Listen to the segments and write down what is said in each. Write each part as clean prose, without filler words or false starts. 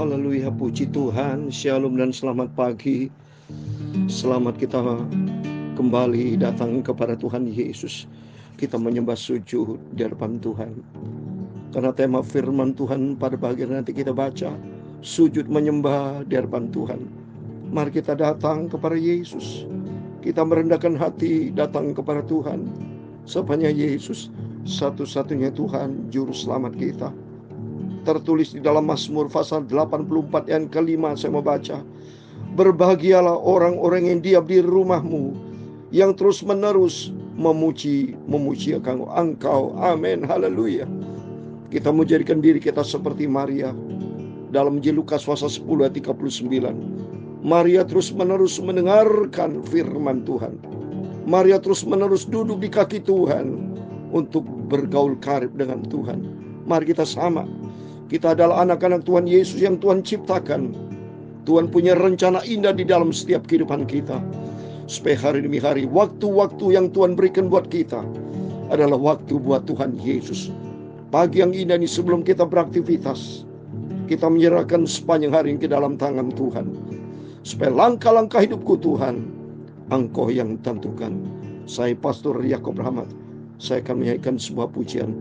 Haleluya, puji Tuhan. Shalom dan selamat pagi. Selamat kita kembali datang kepada Tuhan Yesus. Kita menyembah sujud di hadapan Tuhan. Karena tema firman Tuhan pada bagian nanti kita baca, sujud menyembah di hadapan Tuhan. Mari kita datang kepada Yesus. Kita merendahkan hati datang kepada Tuhan. Sebabnya Yesus satu-satunya Tuhan, juru selamat kita. Tertulis di dalam Mazmur pasal 84 yang kelima, saya mau baca. Berbahagialah orang-orang yang diam di rumahmu, yang terus menerus memuji Engkau. Amin. Haleluya. Kita menjadikan diri kita seperti Maria. Dalam Injil Lukas pasal 10 ayat 39. Maria terus menerus mendengarkan firman Tuhan. Maria terus menerus duduk di kaki Tuhan untuk bergaul karib dengan Tuhan. Mari kita sama. Kita adalah anak-anak Tuhan Yesus yang Tuhan ciptakan. Tuhan punya rencana indah di dalam setiap kehidupan kita. Supaya hari demi hari, waktu-waktu yang Tuhan berikan buat kita adalah waktu buat Tuhan Yesus. Pagi yang indah ini sebelum kita beraktivitas, kita menyerahkan sepanjang hari ini ke dalam tangan Tuhan. Supaya langkah-langkah hidupku Tuhan, Engkau yang tentukan. Saya Pastor Yakob Rahmat. Saya akan menyanyikan sebuah pujian.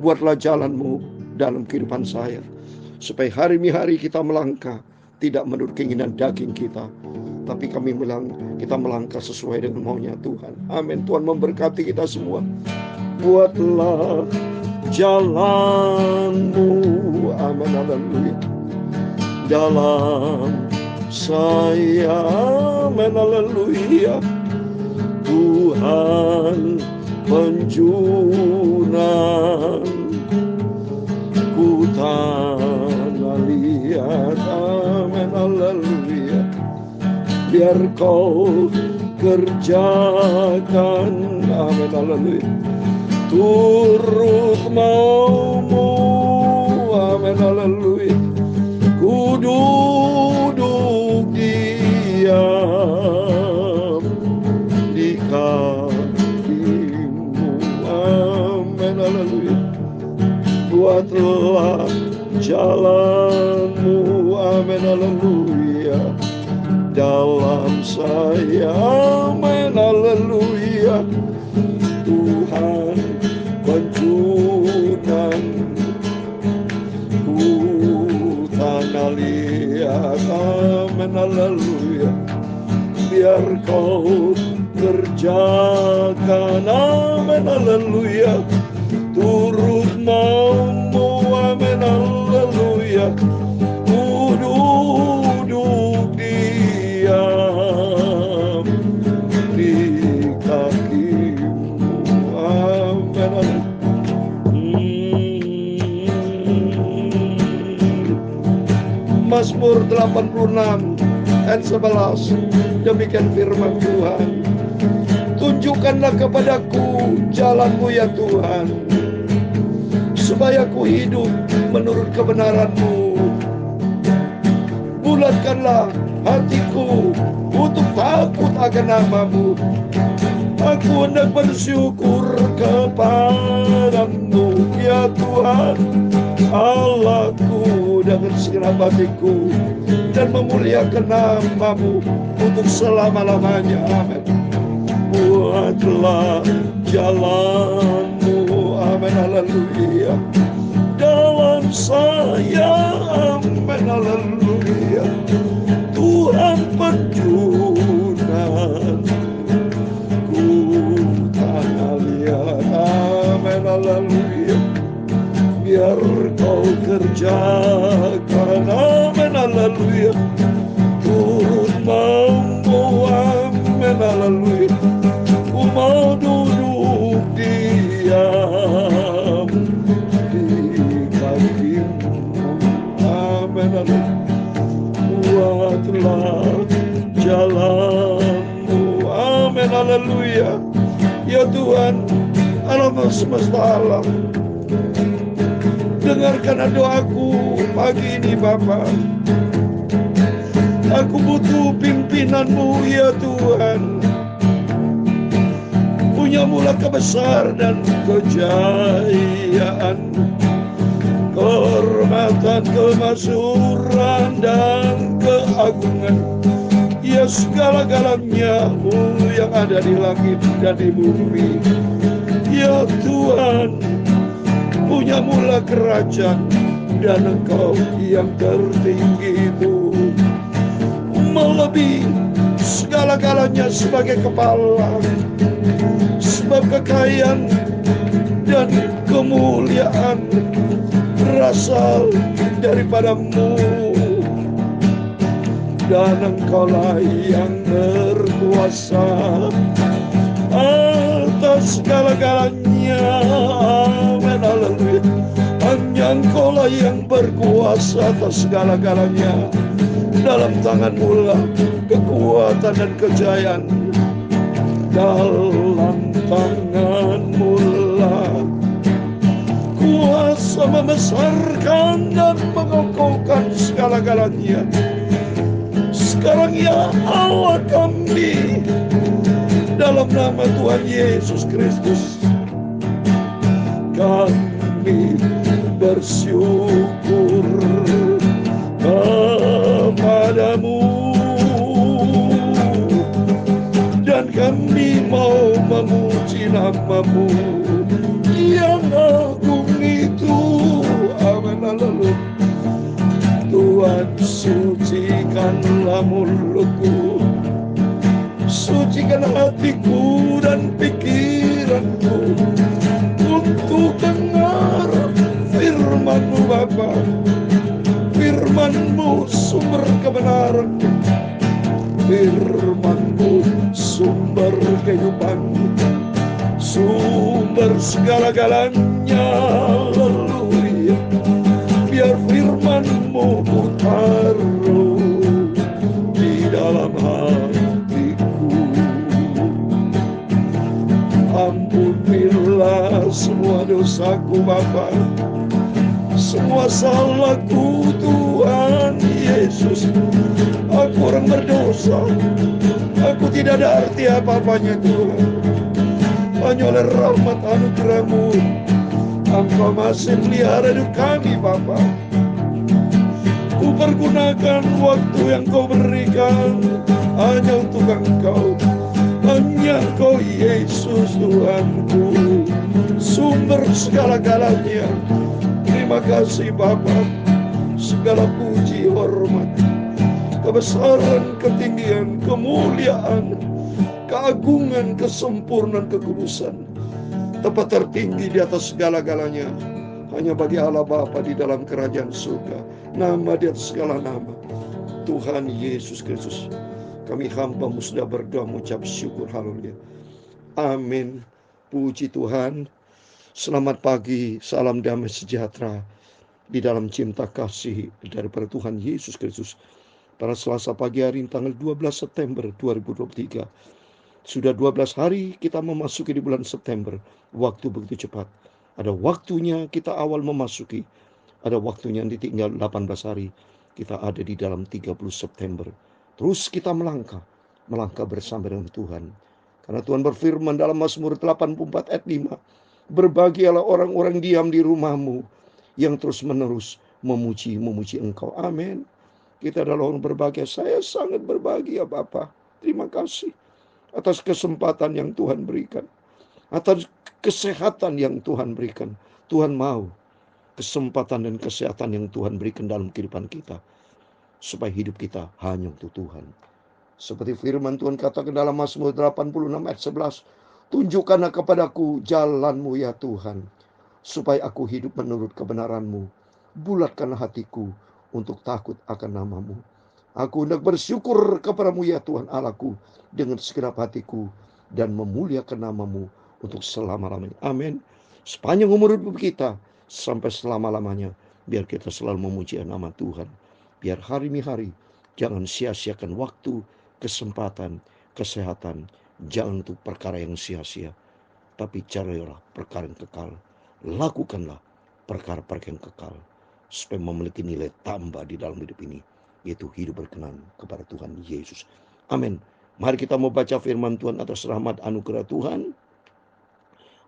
Buatlah jalanmu dalam kehidupan saya, supaya hari demi hari kita melangkah tidak menurut keinginan daging kita, tapi kami kita melangkah sesuai dengan maunya Tuhan. Amin. Tuhan memberkati kita semua. Buatlah jalanmu, amin, haleluya, dalam saya, amin, haleluya. Tuhan penjunan ku tanah liat, amin, haleluya. Biar kau kerjakan, amin, haleluya, turut maumu, amin, haleluya. Ku duduk diam di kakimu, amin, haleluya. Buatlah jalanmu, amin, haleluya, dalam saya, amin, haleluya. Tuhan penjunan ku tanah liat, amin, haleluya. Biar kau kerjakan, amin, haleluya, turut maumu, amin, haleluya. Ku duduk diam di kakimu, amin, haleluya. Mazmur 86 ayat 11. Demikian firman Tuhan. Tunjukkanlah kepadaku jalanmu ya Tuhan, supaya ku hidup menurut kebenaran-Mu. Bulatkanlah hatiku untuk takut akan nama-Mu. Aku hendak bersyukur kepadamu ya Tuhan Allahku dengan segenap hatiku, dan memuliakan nama-Mu untuk selama-lamanya. Amin. Buatlah jalanmu, amin, haleluya, dalam saya, amin, haleluya. Tuhan penjunan ku tanah liat, amin, haleluya. Biar kau kerjakan, amin, haleluya, turut maumu, amin, haleluya. Ku mau duduk diam di kakimu, amin, haleluya. Buatlah jalanmu, amin, haleluya. Ya Tuhan alam semesta alam, dengarkan doaku pagi ini Bapa. Aku butuh pimpinan-Mu ya Tuhan. Punya-Mulah kebesaran dan kejayaan, kehormatan kekuatan, kemasyhuran, dan keagungan. Ya segala-galanya yang ada di langit dan di bumi. Ya Tuhan, punya mula kerajaan, dan Engkau yang tertinggi itu melebihi segala-galanya sebagai kepala. Sebab kekayaan dan kemuliaan berasal daripadamu, dan Engkaulah yang berkuasa atas segala-galanya. Amin, haleluya. Hanya Engkaulah yang berkuasa atas segala-galanya. Dalam tangan-Mu lah kekuatan dan kejayaan. Dalam tangan-Mu lah kuasa membesarkan dan mengokohkan segala-galanya. Sekarang ya Allah kami, dalam nama Tuhan Yesus Kristus, kami bersyukur kepadamu, dan kami mau memuji nama-Mu yang agung itu. Amin, haleluya. Tuhan, sucikanlah mulutku, sucikan hatiku dan pikiranku untuk dengar firman-Mu Bapa. Firman-Mu sumber kebenaran, firman-Mu sumber kehidupan, sumber segala-galanya. Haleluya. Biar firman-Mu ku taruh di dalam hatiku. Ampunilah semua dosaku Bapa, semua salahku Tuhan Yesus. Aku orang berdosa, aku tidak ada arti apa-apanya Tuhan. Hanya oleh rahmat anugerah-Mu Engkau masih melihara hidup kami Bapa. Ku pergunakan waktu yang Kau berikan hanya untuk Engkau. Hanya Kau Yesus Tuhanku, sumber segala-galanya. Terima kasih Bapa. Segala puji, hormat, kebesaran, ketinggian, kemuliaan, keagungan, kesempurnaan, kekudusan, tempat tertinggi di atas segala-galanya hanya bagi Allah Bapa di dalam kerajaan surga. Nama di atas segala nama, Tuhan Yesus Kristus. Kami hamba-Mu sudah berdoa mengucap syukur. Haleluya. Amin. Puji Tuhan. Selamat pagi, salam damai sejahtera di dalam cinta kasih daripada Tuhan Yesus Kristus. Pada Selasa pagi hari ini tanggal 12 September 2023. Sudah 12 hari kita memasuki di bulan September. Waktu begitu cepat. Ada waktunya kita awal memasuki. Ada waktunya yang ditinggal 18 hari. Kita ada di dalam 30 September. Terus kita melangkah bersama dengan Tuhan. Karena Tuhan berfirman dalam Mazmur 84 ayat 5. Berbahagialah orang-orang diam di rumah-Mu, yang terus menerus memuji Engkau. Amin. Kita adalah orang berbahagia. Saya sangat berbahagia Bapa. Terima kasih atas kesempatan yang Tuhan berikan, atas kesehatan yang Tuhan berikan. Tuhan mau kesempatan dan kesehatan yang Tuhan berikan dalam kehidupan kita, supaya hidup kita hanya untuk Tuhan. Seperti firman Tuhan katakan dalam Mazmur 86 ayat 11, tunjukkanlah kepadaku jalan-Mu ya Tuhan, supaya aku hidup menurut kebenaran-Mu. Bulatkanlah hatiku untuk takut akan nama-Mu. Aku hendak bersyukur kepadamu ya Tuhan Allahku dengan segenap hatiku, dan memuliakan nama-Mu untuk selama-lamanya. Amin. Sepanjang umur hidup kita sampai selama-lamanya, biar kita selalu memuji nama Tuhan. Biar hari demi hari jangan sia-siakan waktu, kesempatan, kesehatan. Jangan untuk perkara yang sia-sia, tapi carilah perkara yang kekal. Lakukanlah perkara-perkara yang kekal, supaya memiliki nilai tambah di dalam hidup ini, yaitu hidup berkenan kepada Tuhan Yesus. Amin. Mari kita mau baca firman Tuhan atas rahmat anugerah Tuhan.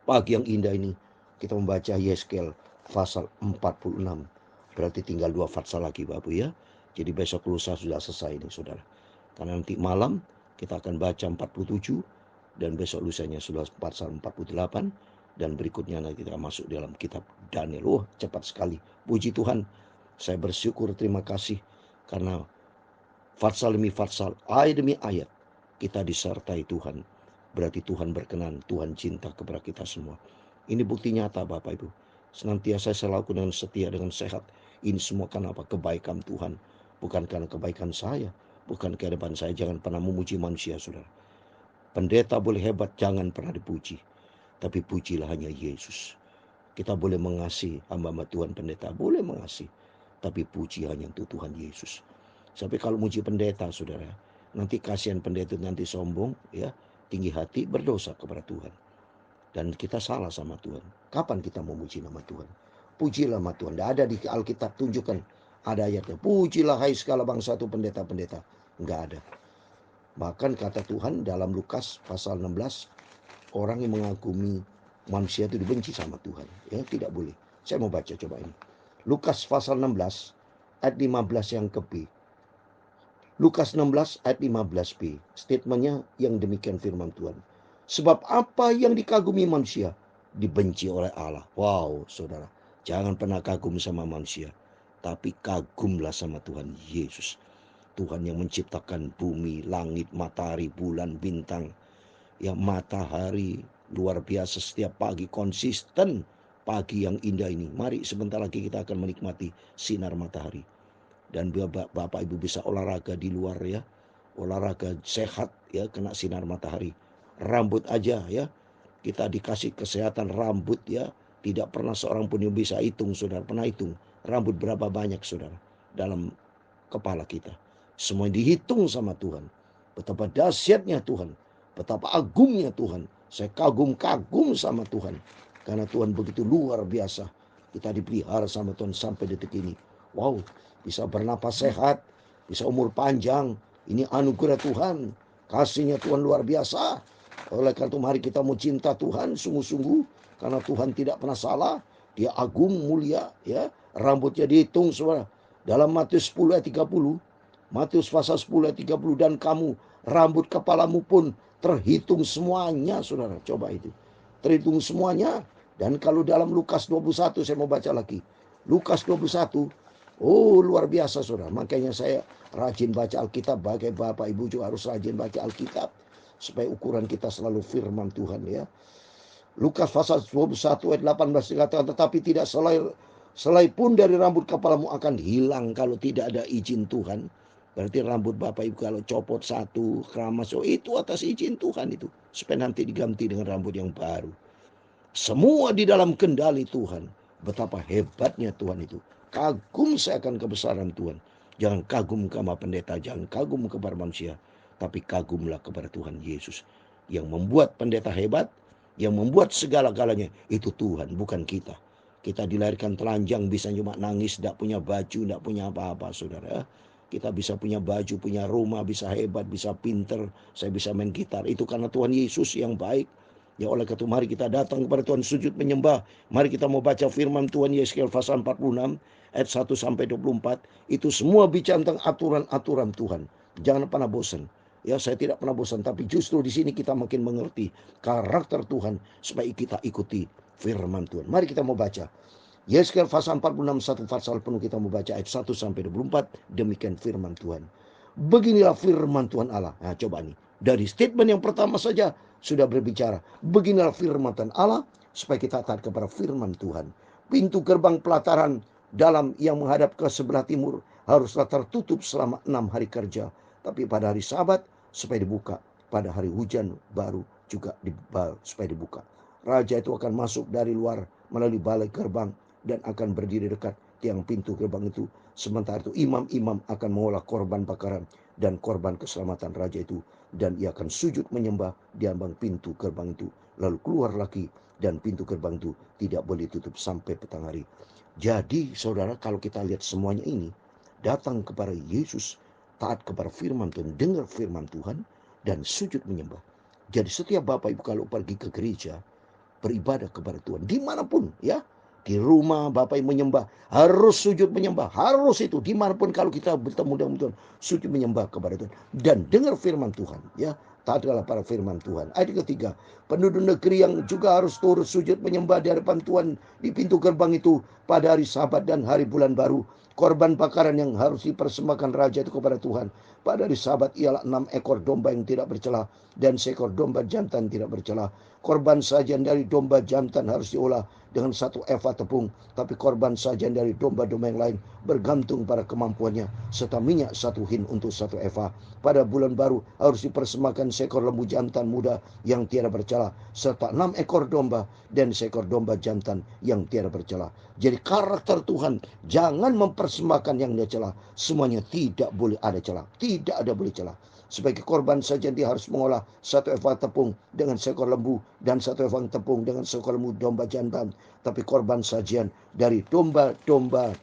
Pagi yang indah ini kita membaca Yeskel pasal 46 Berarti tinggal 2 fatsal lagi Bapak Ibu ya. Jadi besok lusa sudah selesai ini saudara. Karena nanti malam kita akan baca 47 dan besok lusanya sudah pasal 48 dan berikutnya nanti kita masuk dalam kitab Daniel. Cepat sekali. Puji Tuhan. Saya bersyukur, terima kasih karena fatsal demi fatsal, ayat demi ayat kita disertai Tuhan. Berarti Tuhan berkenan, Tuhan cinta kepada kita semua. Ini bukti nyata Bapak Ibu. Senantiasa saya lakukan dengan setia, dengan sehat. Ini semua karena apa? Kebaikan Tuhan. Bukan karena kebaikan saya. Bukan kehebapan saya. Jangan pernah memuji manusia, saudara. Pendeta boleh hebat, jangan pernah dipuji. Tapi pujilah hanya Yesus. Kita boleh mengasihi hamba-hamba Tuhan pendeta. Boleh mengasihi. Tapi puji hanya untuk Tuhan Yesus. Sampai kalau muji pendeta, saudara, nanti kasihan pendeta nanti sombong, ya, tinggi hati, berdosa kepada Tuhan. Dan kita salah sama Tuhan. Kapan kita memuji nama Tuhan? Pujilah nama Tuhan. Tidak ada di Alkitab tunjukkan ada ayatnya. Pujilah hai segala bangsa itu pendeta-pendeta. Enggak ada. Bahkan kata Tuhan dalam Lukas pasal 16, orang yang mengagumi manusia itu dibenci sama Tuhan. Ya, tidak boleh. Saya mau baca coba ini. Lukas pasal 16 ayat 15 yang ke B. Lukas 16 ayat 15b. Statementnya yang demikian firman Tuhan. Sebab apa yang dikagumi manusia dibenci oleh Allah. Wow, saudara. Jangan pernah kagum sama manusia. Tapi kagumlah sama Tuhan Yesus. Tuhan yang menciptakan bumi, langit, matahari, bulan, bintang. Ya, matahari luar biasa setiap pagi konsisten. Pagi yang indah ini. Mari sebentar lagi kita akan menikmati sinar matahari. Dan Bapak Ibu bisa olahraga di luar ya. Olahraga sehat ya, kena sinar matahari. Rambut aja ya. Kita dikasih kesehatan rambut ya. Tidak pernah seorang pun yang bisa hitung, saudara. Pernah hitung rambut berapa banyak, saudara, dalam kepala kita. Semua dihitung sama Tuhan. Betapa dahsyatnya Tuhan. Betapa agungnya Tuhan. Saya kagum-kagum sama Tuhan. Karena Tuhan begitu luar biasa. Kita dipelihara sama Tuhan sampai detik ini. Wow, bisa bernapas sehat, bisa umur panjang. Ini anugerah Tuhan. Kasihnya Tuhan luar biasa. Oleh karena itu mari kita mau cinta Tuhan sungguh-sungguh. Karena Tuhan tidak pernah salah. Dia agung, mulia. Ya, rambutnya dihitung, saudara. Dalam Matius 10 ayat 30. Matius pasal 10 ayat 30. Dan kamu, rambut kepalamu pun terhitung semuanya, saudara. Coba itu. Terhitung semuanya. Dan kalau dalam Lukas 21, saya mau baca lagi. Lukas 21. Oh, luar biasa, saudara. Makanya saya rajin baca Alkitab. Bagi Bapak Ibu juga harus rajin baca Alkitab. Supaya ukuran kita selalu firman Tuhan ya. Lukas pasal 21 ayat 18 dikatakan, tetapi tidak selai pun dari rambut kepalamu akan hilang kalau tidak ada izin Tuhan. Berarti rambut Bapak Ibu kalau copot satu, keramas, itu atas izin Tuhan itu. Supaya nanti diganti dengan rambut yang baru. Semua di dalam kendali Tuhan. Betapa hebatnya Tuhan itu. Kagum saya akan kebesaran Tuhan. Jangan kagum kepada pendeta, jangan kagum kepada manusia. Tapi kagumlah kepada Tuhan Yesus. Yang membuat pendeta hebat, yang membuat segala-galanya, itu Tuhan, bukan kita. Kita dilahirkan telanjang, bisa cuma nangis, tidak punya baju, tidak punya apa-apa, saudara. Kita bisa punya baju, punya rumah, bisa hebat, bisa pinter. Saya bisa main gitar. Itu karena Tuhan Yesus yang baik. Ya, oleh karena itu mari kita datang kepada Tuhan, sujud menyembah. Mari kita mau baca firman Tuhan Yeskiel pasal 46 ayat 1 sampai 24. Itu semua bicara tentang aturan-aturan Tuhan. Jangan pernah bosan. Ya, saya tidak pernah bosan, tapi justru di sini kita makin mengerti karakter Tuhan supaya kita ikuti firman Tuhan. Mari kita mau baca. Yeskiel pasal 46 satu pasal penuh kita mau baca ayat 1 sampai 24. Demikian firman Tuhan. Beginilah firman Tuhan Allah. Nah, coba nih. Dari statement yang pertama saja sudah berbicara. Beginilah firman Tuhan Allah supaya kita taat kepada firman Tuhan. Pintu gerbang pelataran dalam yang menghadap ke sebelah timur haruslah tertutup selama 6 hari kerja. Tapi pada hari Sabat supaya dibuka. Pada hari hujan baru juga supaya dibuka. Raja itu akan masuk dari luar melalui balai gerbang dan akan berdiri dekat tiang pintu gerbang itu. Sementara itu imam-imam akan mengolah korban bakaran dan korban keselamatan raja itu. Dan ia akan sujud menyembah di ambang pintu gerbang itu. Lalu keluar lagi dan pintu gerbang itu tidak boleh tutup sampai petang hari. Jadi saudara, kalau kita lihat semuanya ini, datang kepada Yesus, taat kepada firman Tuhan, dengar firman Tuhan, dan sujud menyembah. Jadi setiap Bapak Ibu kalau pergi ke gereja, beribadah kepada Tuhan, dimanapun ya, di rumah Bapak Ibu menyembah, harus sujud menyembah, harus itu dimanapun kalau kita bertemu dengan Tuhan, sujud menyembah kepada Tuhan dan dengar firman Tuhan, ya. Taatlah pada firman Tuhan. Ayat ketiga, penduduk negeri yang juga harus turut sujud menyembah di hadapan Tuhan di pintu gerbang itu pada hari Sabat dan hari bulan baru. Korban bakaran yang harus dipersembahkan raja itu kepada Tuhan pada hari Sabat ialah 6 ekor domba yang tidak bercela dan seekor domba jantan tidak bercela. Korban sajian dari domba jantan harus diolah dengan 1 eva tepung, tapi korban sajian dari domba-domba yang lain bergantung pada kemampuannya, serta minyak 1 hin untuk 1 eva. Pada bulan baru harus dipersembahkan seekor lembu jantan muda yang tiada bercela, serta 6 ekor domba dan seekor domba jantan yang tiada bercela. Jadi karakter Tuhan, jangan mempersembahkan yang dia celah. Semuanya tidak boleh ada celah, tidak ada boleh celah. Sebagai korban saja dia harus mengolah 1 eva tepung dengan seekor lembu dan 1 eva tepung dengan seekor lembu domba jantan. Tapi korban sajian dari domba-domba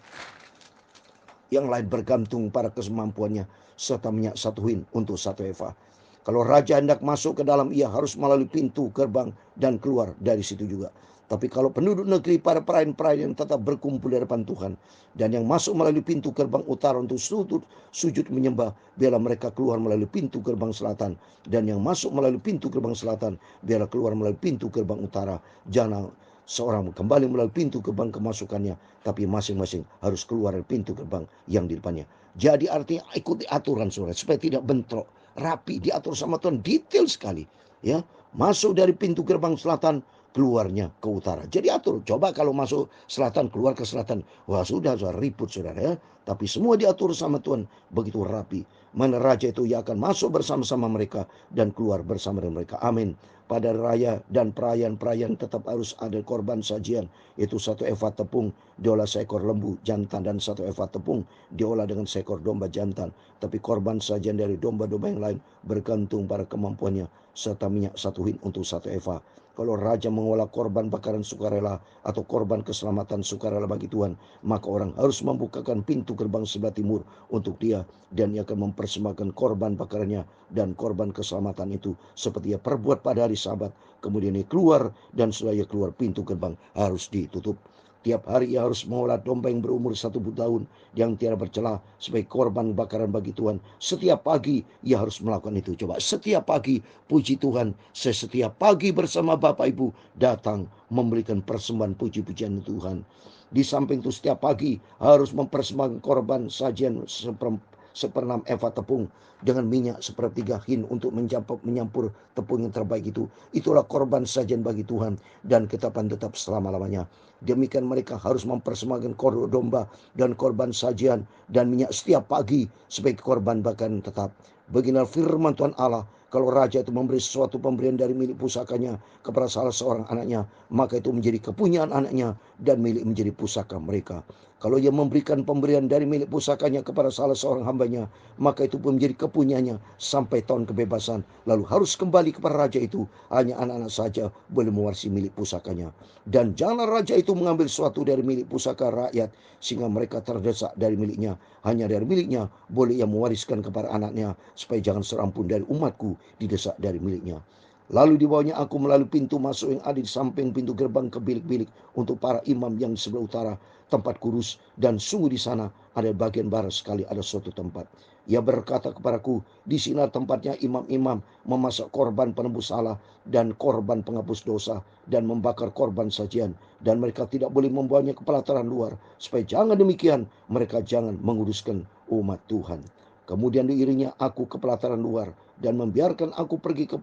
yang lain bergantung pada kemampuannya, serta minyak 1 hin untuk 1 eva. Kalau raja hendak masuk ke dalam, ia harus melalui pintu gerbang dan keluar dari situ juga. Tapi kalau penduduk negeri pada perayaan-perayaan yang tetap berkumpul di hadapan Tuhan, dan yang masuk melalui pintu gerbang utara untuk sujud menyembah, biarlah mereka keluar melalui pintu gerbang selatan. Dan yang masuk melalui pintu gerbang selatan, biarlah keluar melalui pintu gerbang utara. Jangan seorang kembali melalui pintu gerbang kemasukannya, tapi masing-masing harus keluar dari pintu gerbang yang di depannya. Jadi artinya ikuti aturan saudara, supaya tidak bentrok, rapi, diatur sama Tuhan, detail sekali. Ya, masuk dari pintu gerbang selatan, keluarnya ke utara. Jadi atur. Coba kalau masuk selatan, keluar ke selatan. Wah sudah ribut saudara ya. Tapi semua diatur sama Tuhan. Begitu rapi. Mana raja itu ia akan masuk bersama-sama mereka dan keluar bersama dengan mereka. Amin. Pada raya dan perayaan-perayaan tetap harus ada korban sajian. Itu 1 eva tepung diolah seekor lembu jantan dan 1 eva tepung diolah dengan seekor domba jantan. Tapi korban sajian dari domba-domba yang lain bergantung pada kemampuannya, serta minyak 1 hin untuk 1 eva. Kalau raja mengolah korban bakaran sukarela atau korban keselamatan sukarela bagi Tuhan, maka orang harus membukakan pintu gerbang sebelah timur untuk dia, dan ia akan mempersembahkan korban bakarannya dan korban keselamatan itu seperti ia perbuat pada hari Sabat. Kemudian ia keluar, dan setelah ia keluar, pintu gerbang harus ditutup. Tiap hari ia harus mengolah domba yang berumur 1 tahun yang tiada bercela sebagai korban bakaran bagi Tuhan. Setiap pagi ia harus melakukan itu. Coba setiap pagi, puji Tuhan, saya setiap pagi bersama Bapak Ibu datang memberikan persembahan puji-pujian Tuhan. Di samping itu setiap pagi harus mempersembahkan korban sajian 1/6 eva tepung dengan minyak 1/3 hin untuk menyampur tepung yang terbaik itu. Itulah korban sajian bagi Tuhan dan ketetapan tetap selama-lamanya. Demikian mereka harus mempersembahkan korban domba dan korban sajian dan minyak setiap pagi sebagai korban bakaran tetap. Beginilah firman Tuhan Allah, kalau raja itu memberi sesuatu pemberian dari milik pusakanya kepada salah seorang anaknya, maka itu menjadi kepunyaan anaknya dan milik menjadi pusaka mereka. Kalau ia memberikan pemberian dari milik pusakanya kepada salah seorang hambanya, maka itu pun menjadi kepunyaannya sampai tahun kebebasan. Lalu harus kembali kepada raja itu. Hanya anak-anak saja boleh mewarisi milik pusakanya. Dan janganlah raja itu mengambil sesuatu dari milik pusaka rakyat sehingga mereka terdesak dari miliknya. Hanya dari miliknya boleh ia mewariskan kepada anaknya, supaya jangan seorang pun dari umatku didesak dari miliknya. Lalu dibawanya aku melalui pintu masuk yang ada di samping pintu gerbang ke bilik-bilik untuk para imam yang di sebelah utara, tempat kurus, dan sungguh di sana ada bagian barat sekali ada suatu tempat. Ia berkata kepadaku, di sini tempatnya imam-imam memasak korban penebus salah dan korban penghapus dosa dan membakar korban sajian, dan mereka tidak boleh membawanya ke pelataran luar, supaya jangan demikian mereka jangan menguruskan umat Tuhan. Kemudian diiringnya aku ke pelataran luar dan membiarkan aku pergi ke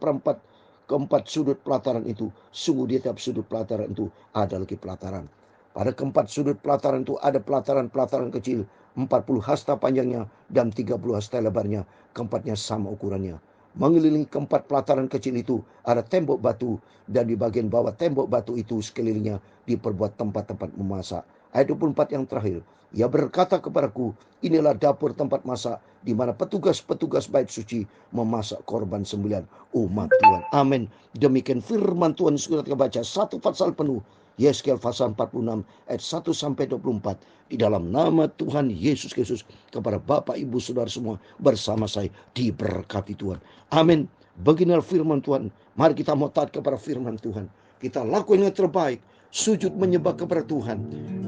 keempat sudut pelataran itu. Sungguh di tiap sudut pelataran itu ada lagi pelataran. Pada keempat sudut pelataran itu ada pelataran-pelataran kecil, 40 hasta panjangnya dan 30 hasta lebarnya. Keempatnya sama ukurannya. Mengelilingi keempat pelataran kecil itu ada tembok batu, dan di bagian bawah tembok batu itu sekelilingnya diperbuat tempat-tempat memasak. Ayat 24 yang terakhir. Ia berkata kepadaku, inilah dapur tempat masak, di mana petugas-petugas bait suci memasak korban sembelihan umat Tuhan. Amin. Demikian firman Tuhan. Sudah kita baca satu pasal penuh, Yeskel pasal 46 ayat 1 sampai 24. Di dalam nama Tuhan Yesus Kristus, kepada Bapak Ibu Saudara semua bersama saya diberkati Tuhan. Amin. Beginilah firman Tuhan. Mari kita mau taat kepada firman Tuhan. Kita lakukan yang terbaik. sujud menyembah kepada Tuhan,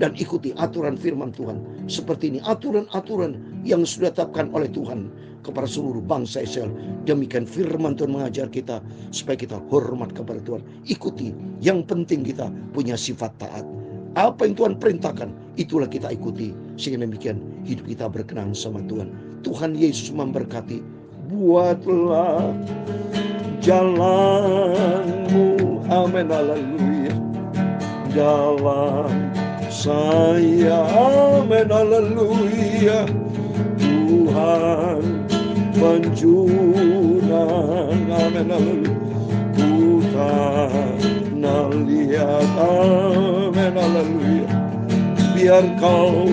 dan ikuti aturan firman Tuhan. Seperti ini aturan-aturan yang sudah ditetapkan oleh Tuhan kepada seluruh bangsa Israel. Demikian firman Tuhan mengajar kita supaya kita hormat kepada Tuhan. Ikuti. Yang penting kita punya sifat taat. Apa yang Tuhan perintahkan, itulah kita ikuti. Sehingga demikian hidup kita berkenan sama Tuhan. Tuhan Yesus memberkati. Buatlah jalanmu, amin, haleluya, dalam saya, amin, haleluya. Tuhan penjunan, amin, haleluya. Ku tanah liat, amin, haleluya. Biar kau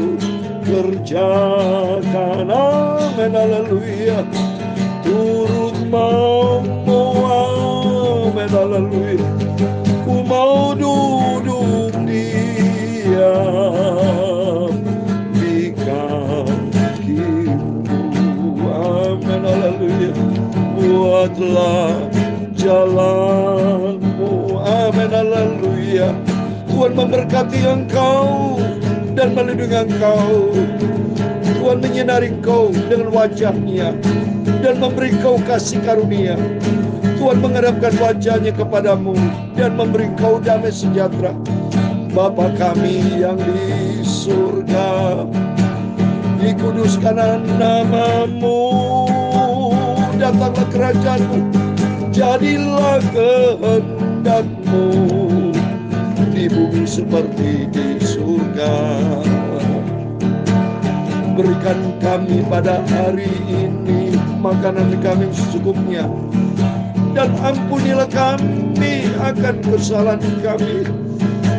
kerjakan, amin, haleluya. Turut mau, amin, haleluya. Ku mau duduk diam di kakimu, amin, haleluya. Buatlah jalanmu, amin, haleluya. Tuhan memberkati engkau dan melindungi engkau. Tuhan menyinari engkau dengan wajah-Nya dan memberi engkau kasih karunia. Tuhan menghadapkan wajah-Nya kepadamu dan memberi engkau damai sejahtera. Bapa kami yang di surga, dikuduskanlah nama-Mu, datanglah kerajaan-Mu, jadilah kehendak-Mu di bumi seperti di surga. Berikan kami pada hari ini makanan kami secukupnya, dan ampunilah kami akan kesalahan kami,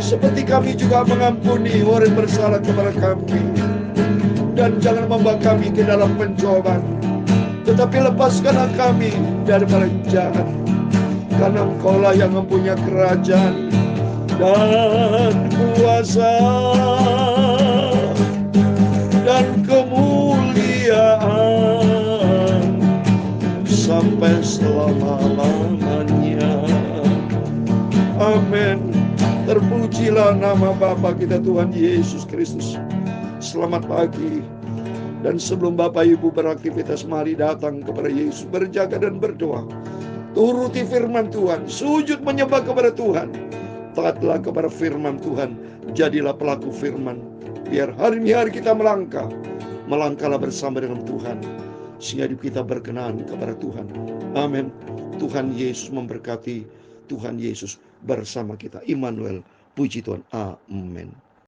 seperti kami juga mengampuni orang yang bersalah kepada kami. Dan jangan membawa kami ke dalam pencobaan, tetapi lepaskanlah kami daripada jahat. Karena Engkaulah yang mempunyai kerajaan dan kuasa dan kemuliaan sampai selama-lamanya. Amin. Terpujilah nama Bapa kita Tuhan Yesus Kristus. Selamat pagi. Dan sebelum Bapak Ibu beraktivitas, mari datang kepada Yesus, berjaga dan berdoa. Turuti firman Tuhan, sujud menyembah kepada Tuhan. Taatlah kepada firman Tuhan, jadilah pelaku firman. Biar hari ini hari kita melangkahlah bersama dengan Tuhan, sehingga hidup kita berkenan kepada Tuhan. Amin. Tuhan Yesus memberkati. Tuhan Yesus bersama kita. Immanuel, puji Tuhan. Amin.